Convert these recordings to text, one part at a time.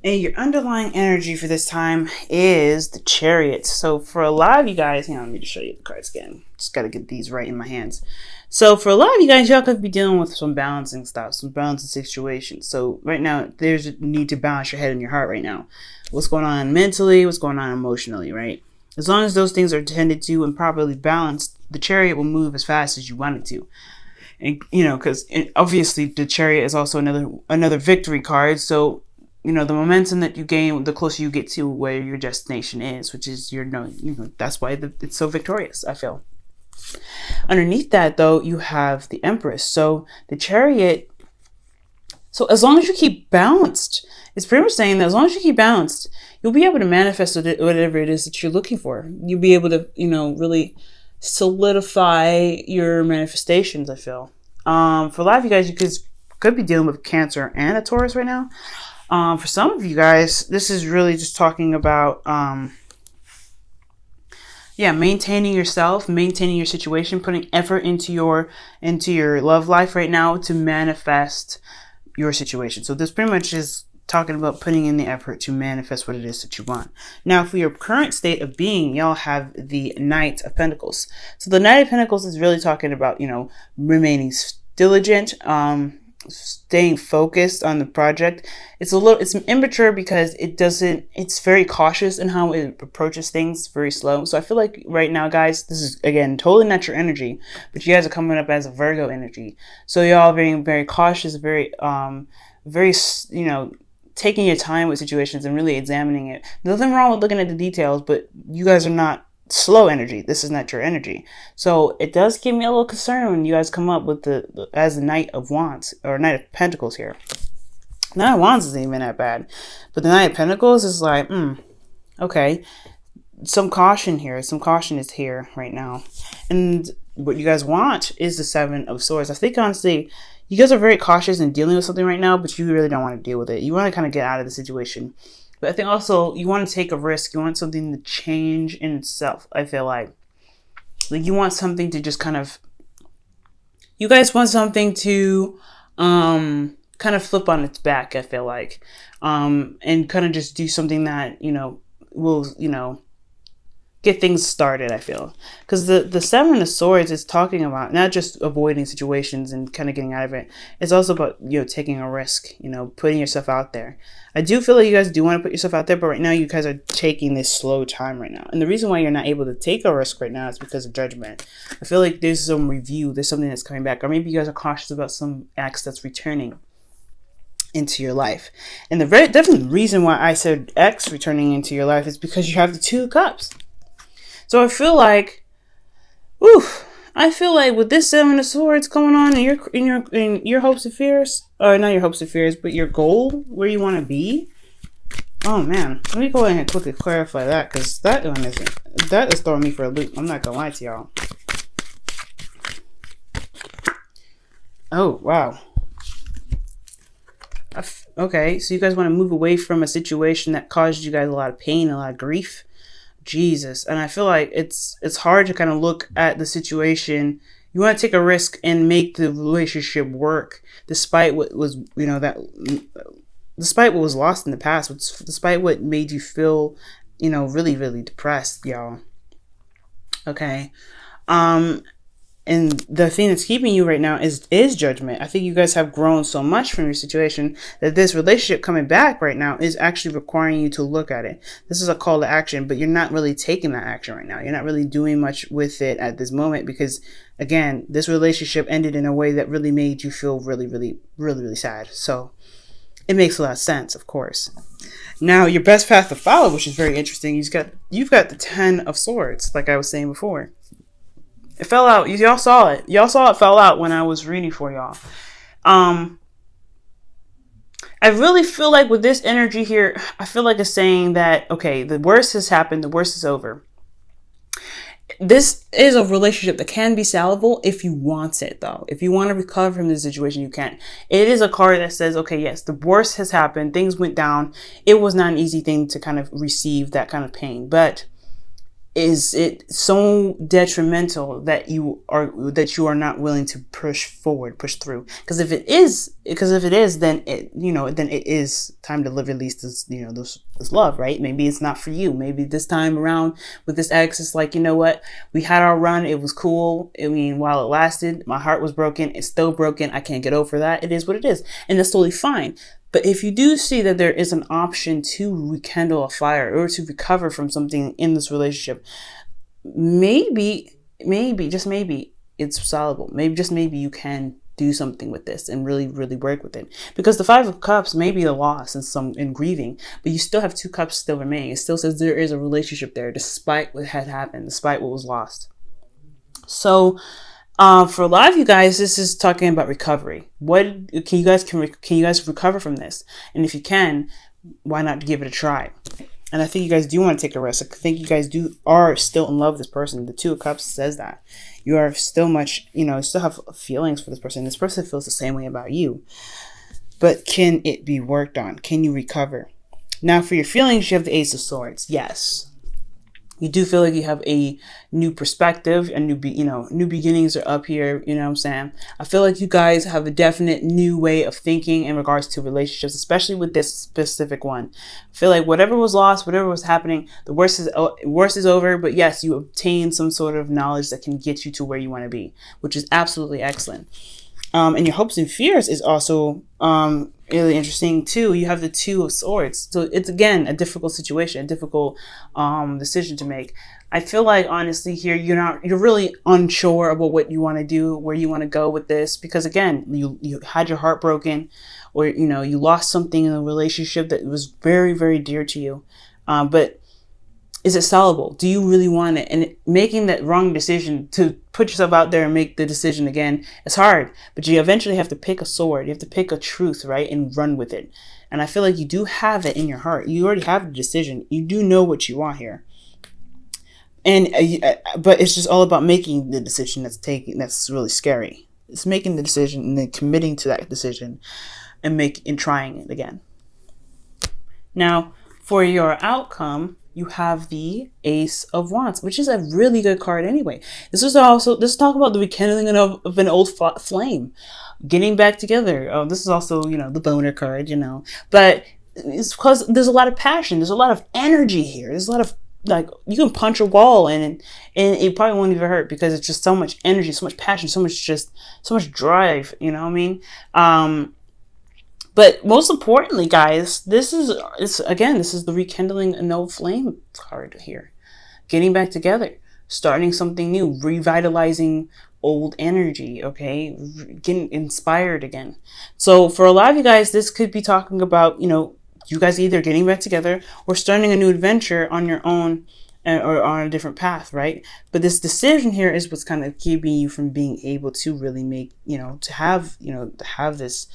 And your underlying energy for this time is the Chariot. So for a lot of you guys, let me just show you the cards again. Just got to get these right in my hands. So for a lot of you guys, y'all could be dealing with some balancing stuff, some balancing situations. So right now, there's a need to balance your head and your heart right now. What's going on mentally, what's going on emotionally, right? As long as those things are tended to and properly balanced, the Chariot will move as fast as you want it to. And, because obviously the Chariot is also another victory card. So, the momentum that you gain, the closer you get to where your destination is, which is that's why it's so victorious, I feel. Underneath that, though, you have the Empress. So the Chariot, so as long as you keep balanced, it's pretty much saying that as long as you keep balanced, you'll be able to manifest whatever it is that you're looking for. You'll be able to, really solidify your manifestations, I feel. For a lot of you guys, you could be dealing with Cancer and a Taurus right now. For some of you guys, this is really just talking about, maintaining yourself, maintaining your situation, putting effort into your love life right now to manifest your situation. So this pretty much is talking about putting in the effort to manifest what it is that you want. Now, for your current state of being, y'all have the Knight of Pentacles. So the Knight of Pentacles is really talking about, remaining diligent, staying focused on the project. It's immature because it's very cautious in how it approaches things, very slow. So I feel like right now, guys, this is again totally not your energy, but you guys are coming up as a Virgo energy. So y'all being very cautious, very taking your time with situations and really examining it. Nothing wrong with looking at the details, but you guys are not slow energy. This is not your energy. So it does give me a little concern when you guys come up with as the Knight of Wands or Knight of Pentacles here. Knight of Wands isn't even that bad, but the Knight of Pentacles is like, okay, some caution here. Some caution is here right now. And what you guys want is the Seven of Swords. I think honestly, you guys are very cautious in dealing with something right now, but you really don't want to deal with it. You want to kind of get out of the situation. But I think also you want to take a risk. You want something to change in itself. I feel like you want something to just you guys want something to kind of flip on its back, I feel like, and kind of just do something that, will, get things started, I feel. Because the Seven of Swords is talking about not just avoiding situations and kind of getting out of it. It's also about, taking a risk, putting yourself out there. I do feel like you guys do want to put yourself out there, but right now you guys are taking this slow time right now. And the reason why you're not able to take a risk right now is because of Judgment. I feel like there's some review, there's something that's coming back. Or maybe you guys are cautious about some acts that's returning into your life. And the very definite reason why I said X returning into your life is because you have the Two of Cups. So I feel like, with this Seven of Swords going on in your hopes and fears, or not your hopes and fears, but your goal, where you want to be. Oh man, let me go ahead and quickly clarify that, because that is throwing me for a loop. I'm not gonna lie to y'all. Oh wow. Okay, so you guys want to move away from a situation that caused you guys a lot of pain, a lot of grief. Jesus. And I feel like it's hard to kind of look at the situation. You want to take a risk and make the relationship work despite what was, despite what was lost in the past, despite what made you feel, really, really depressed, y'all. Okay. And the thing that's keeping you right now is Judgment. I think you guys have grown so much from your situation that this relationship coming back right now is actually requiring you to look at it. This is a call to action, but you're not really taking that action right now. You're not really doing much with it at this moment because, again, this relationship ended in a way that really made you feel really, really, really, really sad. So it makes a lot of sense, of course. Now, your best path to follow, which is very interesting, you've got the Ten of Swords, like I was saying before. It fell out. Y'all saw it. Y'all saw it fell out when I was reading for y'all. I really feel like with this energy here, I feel like it's saying that, okay, the worst has happened. The worst is over. This is a relationship that can be salvable if you want it, though. If you want to recover from this situation, you can. It is a card that says, okay, yes, the worst has happened. Things went down. It was not an easy thing to kind of receive that kind of pain. But is it so detrimental that you are not willing to push forward, push through? Because if it is, then it is time to release this, this love, right? Maybe it's not for you. Maybe this time around with this ex, it's like, you know what? We had our run. It was cool. I mean, while it lasted, my heart was broken. It's still broken. I can't get over that. It is what it is. And that's totally fine. But if you do see that there is an option to rekindle a fire or to recover from something in this relationship, maybe, just maybe it's solvable. Maybe, just maybe you can do something with this and really, really work with it. Because the Five of Cups may be a loss in grieving, but you still have 2 cups still remaining. It still says there is a relationship there despite what had happened, despite what was lost. So, for a lot of you guys, this is talking about do you guys recover from this? And if you can, why not give it a try? And I think you guys do want to take a risk. I think you guys are still in love with this person. The 2 of Cups says that you are still still have feelings for this person. This person feels the same way about you, but can it be worked on? Can you recover? Now, for your feelings, you have the Ace of Swords. Yes. You do feel like you have a new perspective, and new beginnings are up here. You know what I'm saying? I feel like you guys have a definite new way of thinking in regards to relationships, especially with this specific one. I feel like whatever was lost, whatever was happening, the worst is over. But yes, you obtain some sort of knowledge that can get you to where you want to be, which is absolutely excellent. And your hopes and fears is also really interesting too. You have the 2 of Swords. So it's, again, a difficult situation, a difficult decision to make. I feel like, honestly, here you're really unsure about what you want to do, where you want to go with this, because again, you had your heart broken, or you lost something in a relationship that was very, very dear to you. But is it sellable? Do you really want it? And making that wrong decision to put yourself out there and make the decision again, it's hard. But you eventually have to pick a sword. You have to pick a truth, right? And run with it. And I feel like you do have it in your heart. You already have the decision. You do know what you want here. And but it's just all about making the decision that's really scary. It's making the decision and then committing to that decision and trying it again. Now, for your outcome, you have the Ace of Wands, which is a really good card anyway. This is talk about the rekindling of an old flame, getting back together. This is also, the boner card, but it's because there's a lot of passion. There's a lot of energy here. There's a lot of, you can punch a wall and it probably won't even hurt, because it's just so much energy, so much passion, so much drive, you know what I mean? But most importantly, guys, this is the rekindling an old flame card here. Getting back together, starting something new, revitalizing old energy, okay? Getting inspired again. So for a lot of you guys, this could be talking about, you guys either getting back together or starting a new adventure on your own, or on a different path, right? But this decision here is what's kind of keeping you from being able to really make, to have this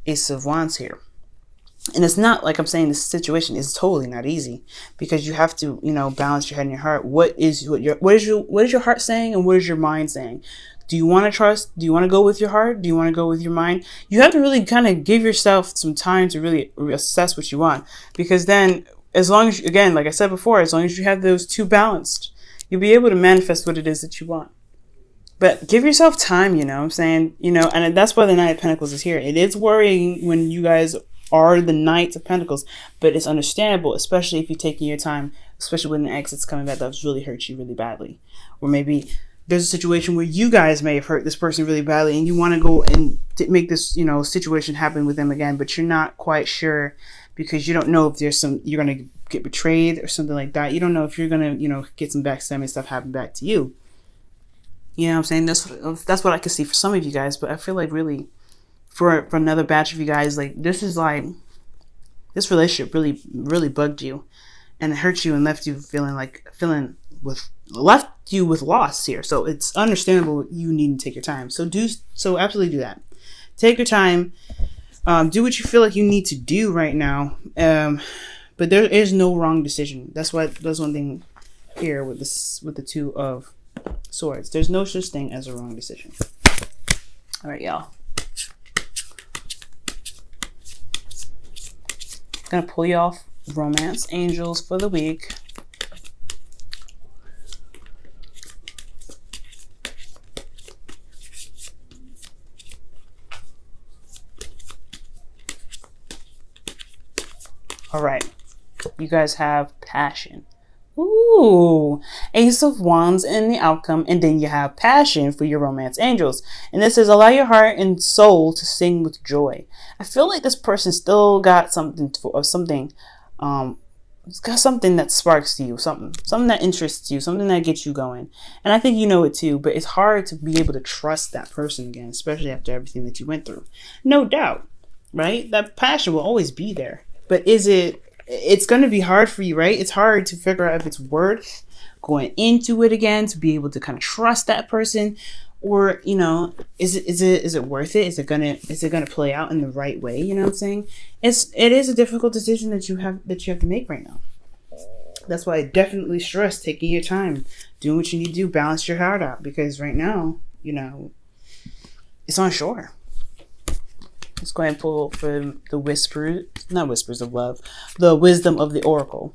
Ace of Wands here. And it's not like I'm saying this situation is totally not easy, because you have to, balance your head and your heart. What is your heart saying, and what is your mind saying? Do you want to trust? Do you want to go with your heart? Do you want to go with your mind? You have to really kind of give yourself some time to really assess what you want, because then, as long as, again, like I said before, as long as you have those 2 balanced, you'll be able to manifest what it is that you want. But give yourself time, what I'm saying, and that's why the Knight of Pentacles is here. It is worrying when you guys are the Knights of Pentacles, but it's understandable, especially if you're taking your time, especially when an ex that's coming back that's really hurt you really badly. Or maybe there's a situation where you guys may have hurt this person really badly and you want to go and make this, situation happen with them again, but you're not quite sure, because you don't know if you're going to get betrayed or something like that. You don't know if you're going to, get some backstabbing stuff happen back to you. You know what I'm saying? That's what I can see for some of you guys. But I feel like really for another batch of you guys, this relationship really, really bugged you, and it hurt you and left you with loss here. So it's understandable you need to take your time. So absolutely do that. Take your time. Do what you feel like you need to do right now. But there is no wrong decision. That's one thing here with the 2 of Swords. There's no such thing as a wrong decision. All right, y'all. Gonna pull you off Romance Angels for the week. All right. You guys have passion. Ooh, Ace of Wands in the outcome, and then you have passion for your romance angels. And this is allow your heart and soul to sing with joy. I feel like this person still got something it's got something that sparks you, something that interests you, something that gets you going. And I think you know it too, but it's hard to be able to trust that person again, especially after everything that you went through. No doubt, right? That passion will always be there. But it's going to be hard for you, right? It's hard to figure out if it's worth going into it again, to be able to kind of trust that person, or, is it worth it? Is it gonna play out in the right way? You know what I'm saying? It is a difficult decision that you have to make right now. That's why I definitely stress taking your time, doing what you need to do, balance your heart out, because right now, it's unsure. Let's go ahead and pull for the not whispers of love, the wisdom of the oracle.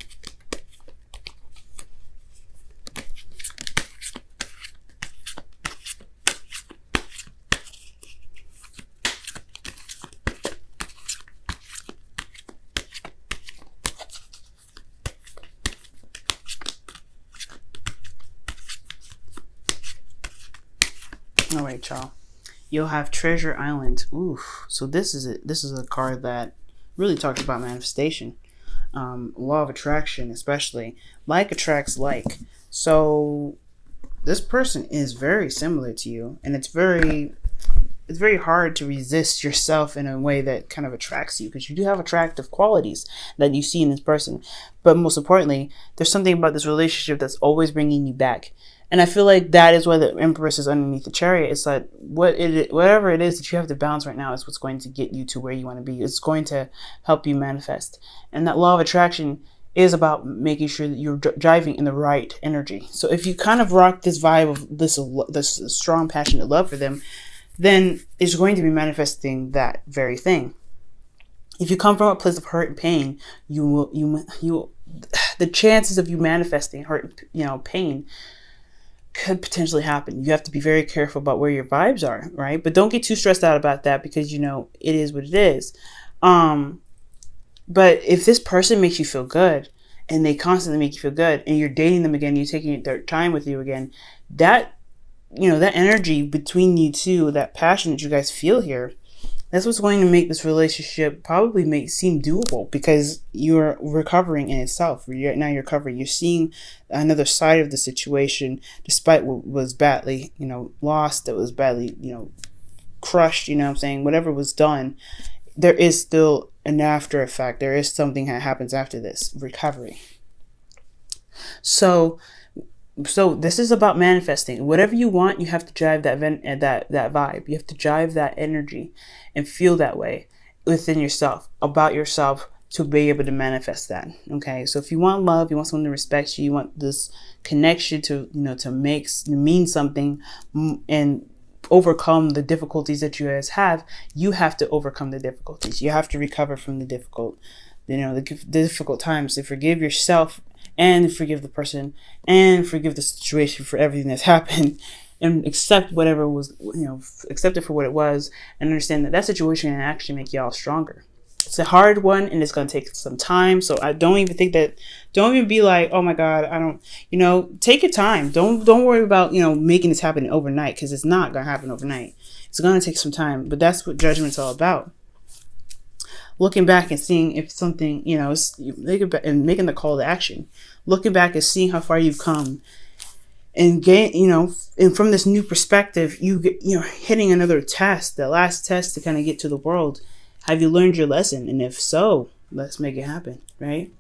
All right, y'all. You'll have Treasure Island. Ooh, so this is a card that really talks about manifestation, law of attraction, especially. Like attracts like. So this person is very similar to you, and it's very hard to resist yourself in a way that kind of attracts you, because you do have attractive qualities that you see in this person. But most importantly, there's something about this relationship that's always bringing you back. And I feel like that is why the Empress is underneath the Chariot. It's like whatever it is that you have to balance right now is what's going to get you to where you want to be. It's going to help you manifest. And that law of attraction is about making sure that you're driving in the right energy. So if you kind of rock this vibe of this strong, passionate love for them, then it's going to be manifesting that very thing. If you come from a place of hurt and pain, the chances of you manifesting hurt, pain could potentially happen. You have to be very careful about where your vibes are, right? But don't get too stressed out about that, because it is what it is. But if this person makes you feel good, and they constantly make you feel good, and you're dating them again, you're taking their time with you again, that that energy between you two, that passion that you guys feel here, that's what's going to make this relationship probably seem doable, because you're recovering in itself. You're recovering. You're seeing another side of the situation, despite what was badly, lost, that was badly, crushed, what I'm saying? Whatever was done, there is still an after effect. There is something that happens after this recovery. So this is about manifesting. Whatever you want, you have to drive that vibe. You have to drive that energy and feel that way within yourself, about yourself, to be able to manifest that. Okay. So if you want love, you want someone to respect you, you want this connection to mean something, and overcome the difficulties that you guys have, you have to overcome the difficulties. You have to recover from the difficult times, to forgive yourself and forgive the person and forgive the situation for everything that's happened, and accept whatever was, accept it for what it was, and understand that situation can actually make y'all stronger. It's a hard one, and it's going to take some time. So I don't even be like, oh my God, I don't, take your time. Don't worry about, making this happen overnight, because it's not going to happen overnight. It's going to take some time, but that's what judgment's all about. Looking back and seeing if something, and making the call to action. Looking back and seeing how far you've come, and and from this new perspective, you're hitting another test, the last test to kind of get to the world. Have you learned your lesson? And if so, let's make it happen, right?